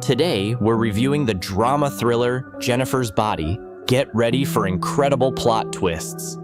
Today, we're reviewing the drama thriller Jennifer's Body. Get ready for incredible plot twists.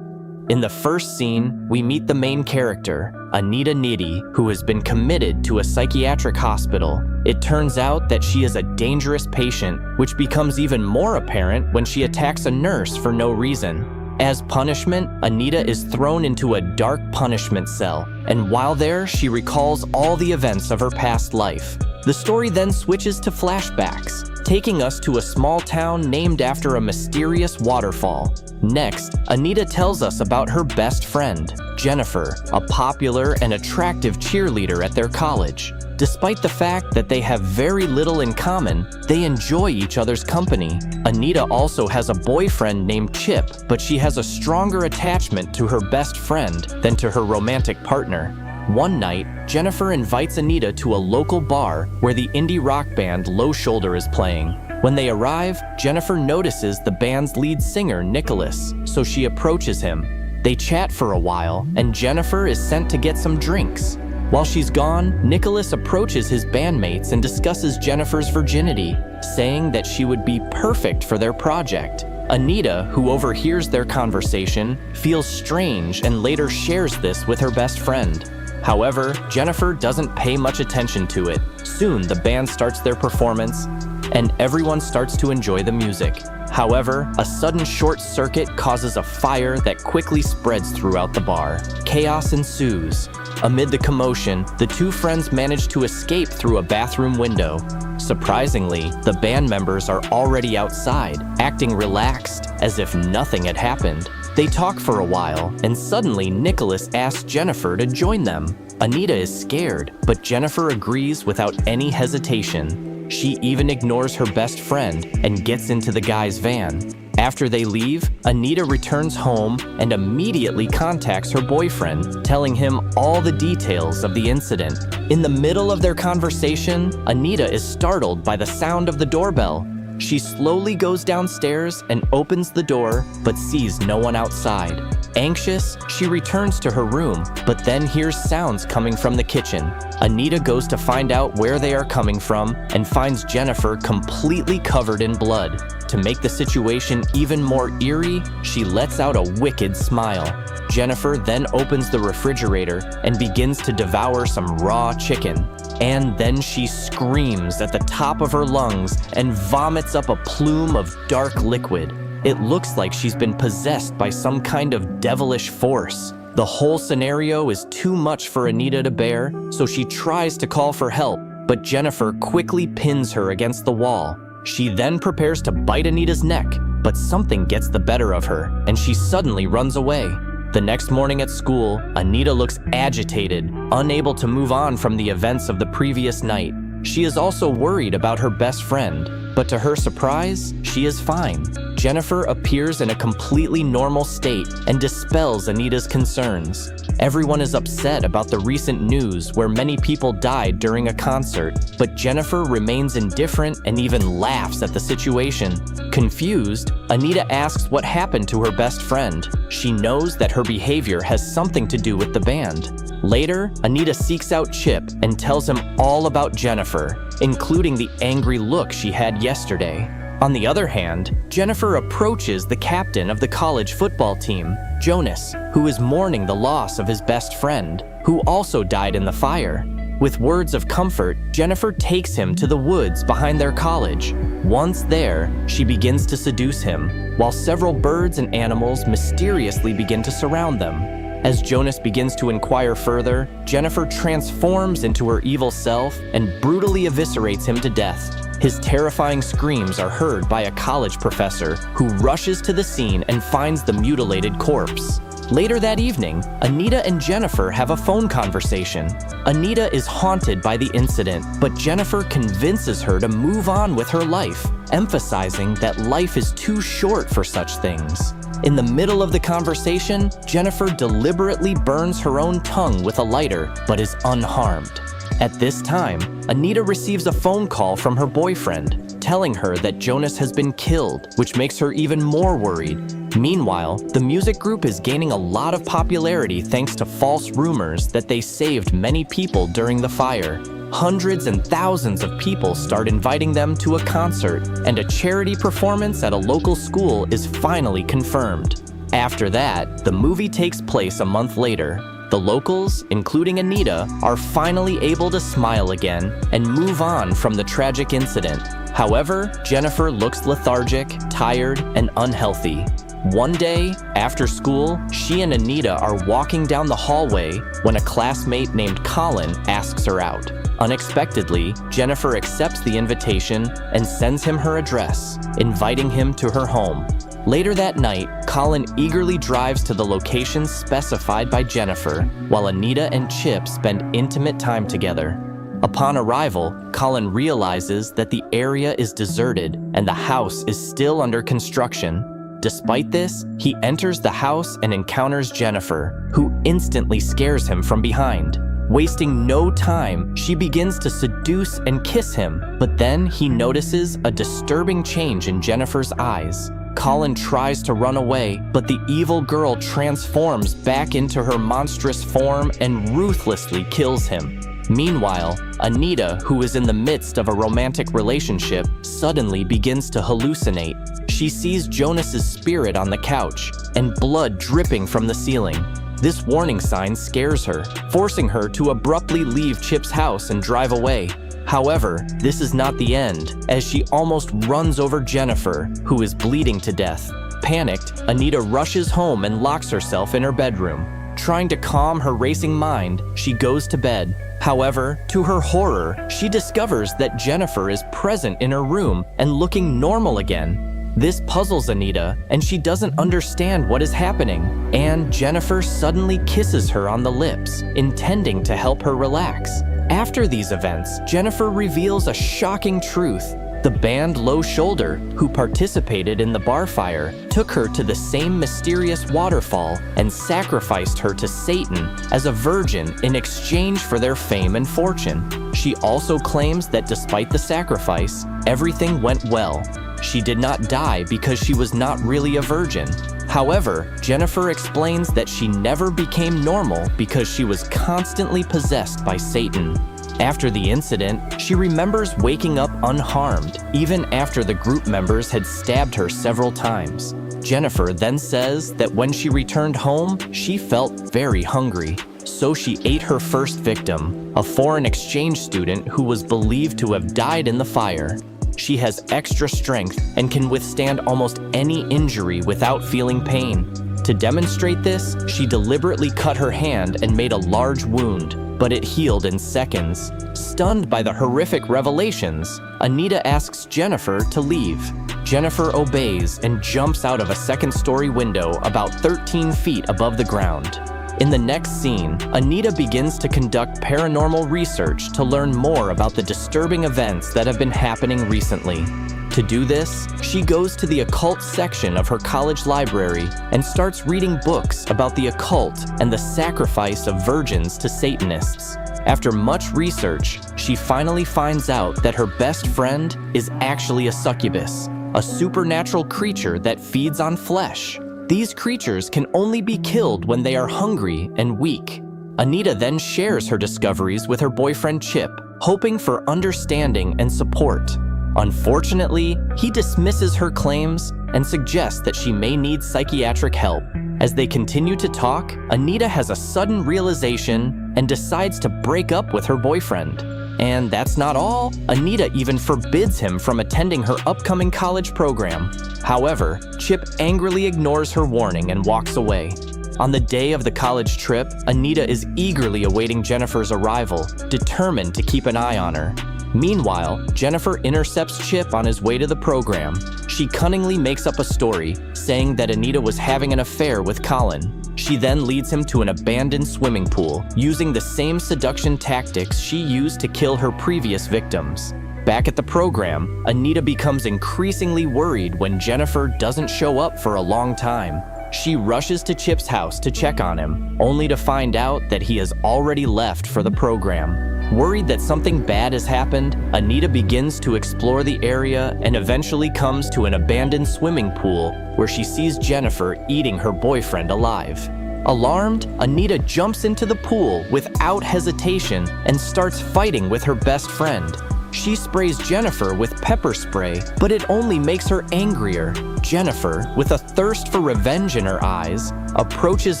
In the first scene, we meet the main character, Anita Nitti, who has been committed to a psychiatric hospital. It turns out that she is a dangerous patient, which becomes even more apparent when she attacks a nurse for no reason. As punishment, Anita is thrown into a dark punishment cell, and while there, she recalls all the events of her past life. The story then switches to flashbacks, taking us to a small town named after a mysterious waterfall. Next, Anita tells us about her best friend, Jennifer, a popular and attractive cheerleader at their college. Despite the fact that they have very little in common, they enjoy each other's company. Anita also has a boyfriend named Chip, but she has a stronger attachment to her best friend than to her romantic partner. One night, Jennifer invites Anita to a local bar where the indie rock band Low Shoulder is playing. When they arrive, Jennifer notices the band's lead singer, Nicholas, so she approaches him. They chat for a while, and Jennifer is sent to get some drinks. While she's gone, Nicholas approaches his bandmates and discusses Jennifer's virginity, saying that she would be perfect for their project. Anita, who overhears their conversation, feels strange and later shares this with her best friend. However, Jennifer doesn't pay much attention to it. Soon, the band starts their performance, and everyone starts to enjoy the music. However, a sudden short circuit causes a fire that quickly spreads throughout the bar. Chaos ensues. Amid the commotion, the two friends manage to escape through a bathroom window. Surprisingly, the band members are already outside, acting relaxed, as if nothing had happened. They talk for a while, and suddenly Nicholas asks Jennifer to join them. Anita is scared, but Jennifer agrees without any hesitation. She even ignores her best friend and gets into the guy's van. After they leave, Anita returns home and immediately contacts her boyfriend, telling him all the details of the incident. In the middle of their conversation, Anita is startled by the sound of the doorbell. She slowly goes downstairs and opens the door, but sees no one outside. Anxious, she returns to her room, but then hears sounds coming from the kitchen. Anita goes to find out where they are coming from and finds Jennifer completely covered in blood. To make the situation even more eerie, she lets out a wicked smile. Jennifer then opens the refrigerator and begins to devour some raw chicken. And then she screams at the top of her lungs and vomits up a plume of dark liquid. It looks like she's been possessed by some kind of devilish force. The whole scenario is too much for Anita to bear, so she tries to call for help, but Jennifer quickly pins her against the wall. She then prepares to bite Anita's neck, but something gets the better of her, and she suddenly runs away. The next morning at school, Anita looks agitated, unable to move on from the events of the previous night. She is also worried about her best friend, but to her surprise, she is fine. Jennifer appears in a completely normal state and dispels Anita's concerns. Everyone is upset about the recent news where many people died during a concert, but Jennifer remains indifferent and even laughs at the situation. Confused, Anita asks what happened to her best friend. She knows that her behavior has something to do with the band. Later, Anita seeks out Chip and tells him all about Jennifer, including the angry look she had yesterday. On the other hand, Jennifer approaches the captain of the college football team, Jonas, who is mourning the loss of his best friend, who also died in the fire. With words of comfort, Jennifer takes him to the woods behind their college. Once there, she begins to seduce him, while several birds and animals mysteriously begin to surround them. As Jonas begins to inquire further, Jennifer transforms into her evil self and brutally eviscerates him to death. His terrifying screams are heard by a college professor who rushes to the scene and finds the mutilated corpse. Later that evening, Anita and Jennifer have a phone conversation. Anita is haunted by the incident, but Jennifer convinces her to move on with her life, emphasizing that life is too short for such things. In the middle of the conversation, Jennifer deliberately burns her own tongue with a lighter, but is unharmed. At this time, Anita receives a phone call from her boyfriend, telling her that Jonas has been killed, which makes her even more worried. Meanwhile, the music group is gaining a lot of popularity thanks to false rumors that they saved many people during the fire. hundreds and thousands of people start inviting them to a concert, and a charity performance at a local school is finally confirmed. After that, the movie takes place a month later. The locals, including Anita, are finally able to smile again and move on from the tragic incident. However, Jennifer looks lethargic, tired, and unhealthy. One day, after school, she and Anita are walking down the hallway when a classmate named Colin asks her out. Unexpectedly, Jennifer accepts the invitation and sends him her address, inviting him to her home. Later that night, Colin eagerly drives to the location specified by Jennifer, while Anita and Chip spend intimate time together. Upon arrival, Colin realizes that the area is deserted and the house is still under construction. Despite this, he enters the house and encounters Jennifer, who instantly scares him from behind. Wasting no time, she begins to seduce and kiss him, but then he notices a disturbing change in Jennifer's eyes. Colin tries to run away, but the evil girl transforms back into her monstrous form and ruthlessly kills him. Meanwhile, Anita, who is in the midst of a romantic relationship, suddenly begins to hallucinate. She sees Jonas's spirit on the couch and blood dripping from the ceiling. This warning sign scares her, forcing her to abruptly leave Chip's house and drive away. However, this is not the end, as she almost runs over Jennifer, who is bleeding to death. Panicked, Anita rushes home and locks herself in her bedroom. Trying to calm her racing mind, she goes to bed. However, to her horror, she discovers that Jennifer is present in her room and looking normal again. This puzzles Anita, and she doesn't understand what is happening. And Jennifer suddenly kisses her on the lips, intending to help her relax. After these events, Jennifer reveals a shocking truth. The band Low Shoulder, who participated in the bar fire, took her to the same mysterious waterfall and sacrificed her to Satan as a virgin in exchange for their fame and fortune. She also claims that despite the sacrifice, everything went well. She did not die because she was not really a virgin. However, Jennifer explains that she never became normal because she was constantly possessed by Satan. After the incident, she remembers waking up unharmed, even after the group members had stabbed her several times. Jennifer then says that when she returned home, she felt very hungry. So she ate her first victim, a foreign exchange student who was believed to have died in the fire. She has extra strength and can withstand almost any injury without feeling pain. To demonstrate this, she deliberately cut her hand and made a large wound, but it healed in seconds. Stunned by the horrific revelations, Anita asks Jennifer to leave. Jennifer obeys and jumps out of a second-story window about 13 feet above the ground. In the next scene, Anita begins to conduct paranormal research to learn more about the disturbing events that have been happening recently. To do this, she goes to the occult section of her college library and starts reading books about the occult and the sacrifice of virgins to Satanists. After much research, she finally finds out that her best friend is actually a succubus, a supernatural creature that feeds on flesh. These creatures can only be killed when they are hungry and weak. Anita then shares her discoveries with her boyfriend Chip, hoping for understanding and support. Unfortunately, he dismisses her claims and suggests that she may need psychiatric help. As they continue to talk, Anita has a sudden realization and decides to break up with her boyfriend. And that's not all. Anita even forbids him from attending her upcoming college program. However, Chip angrily ignores her warning and walks away. On the day of the college trip, Anita is eagerly awaiting Jennifer's arrival, determined to keep an eye on her. Meanwhile, Jennifer intercepts Chip on his way to the program. She cunningly makes up a story, saying that Anita was having an affair with Colin. She then leads him to an abandoned swimming pool, using the same seduction tactics she used to kill her previous victims. Back at the program, Anita becomes increasingly worried when Jennifer doesn't show up for a long time. She rushes to Chip's house to check on him, only to find out that he has already left for the program. Worried that something bad has happened, Anita begins to explore the area and eventually comes to an abandoned swimming pool where she sees Jennifer eating her boyfriend alive. Alarmed, Anita jumps into the pool without hesitation and starts fighting with her best friend. She sprays Jennifer with pepper spray, but it only makes her angrier. Jennifer, with a thirst for revenge in her eyes, approaches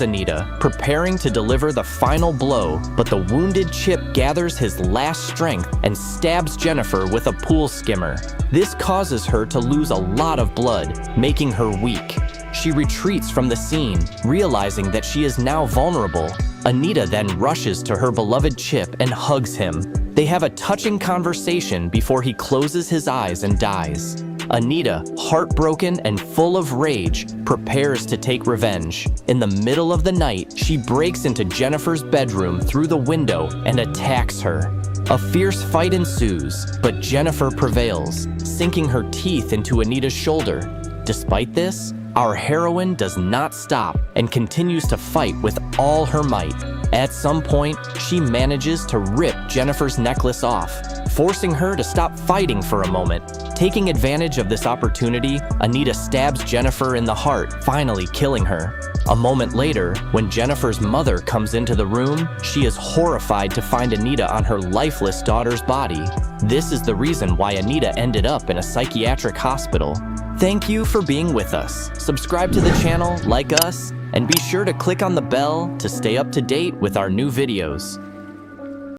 Anita, preparing to deliver the final blow, but the wounded Chip gathers his last strength and stabs Jennifer with a pool skimmer. This causes her to lose a lot of blood, making her weak. She retreats from the scene, realizing that she is now vulnerable. Anita then rushes to her beloved Chip and hugs him. They have a touching conversation before he closes his eyes and dies. Anita, heartbroken and full of rage, prepares to take revenge. In the middle of the night, she breaks into Jennifer's bedroom through the window and attacks her. A fierce fight ensues, but Jennifer prevails, sinking her teeth into Anita's shoulder. Despite this, our heroine does not stop and continues to fight with all her might. At some point, she manages to rip Jennifer's necklace off, forcing her to stop fighting for a moment. Taking advantage of this opportunity, Anita stabs Jennifer in the heart, finally killing her. A moment later, when Jennifer's mother comes into the room, she is horrified to find Anita on her lifeless daughter's body. This is the reason why Anita ended up in a psychiatric hospital. Thank you for being with us. Subscribe to the channel, like us, and be sure to click on the bell to stay up to date with our new videos.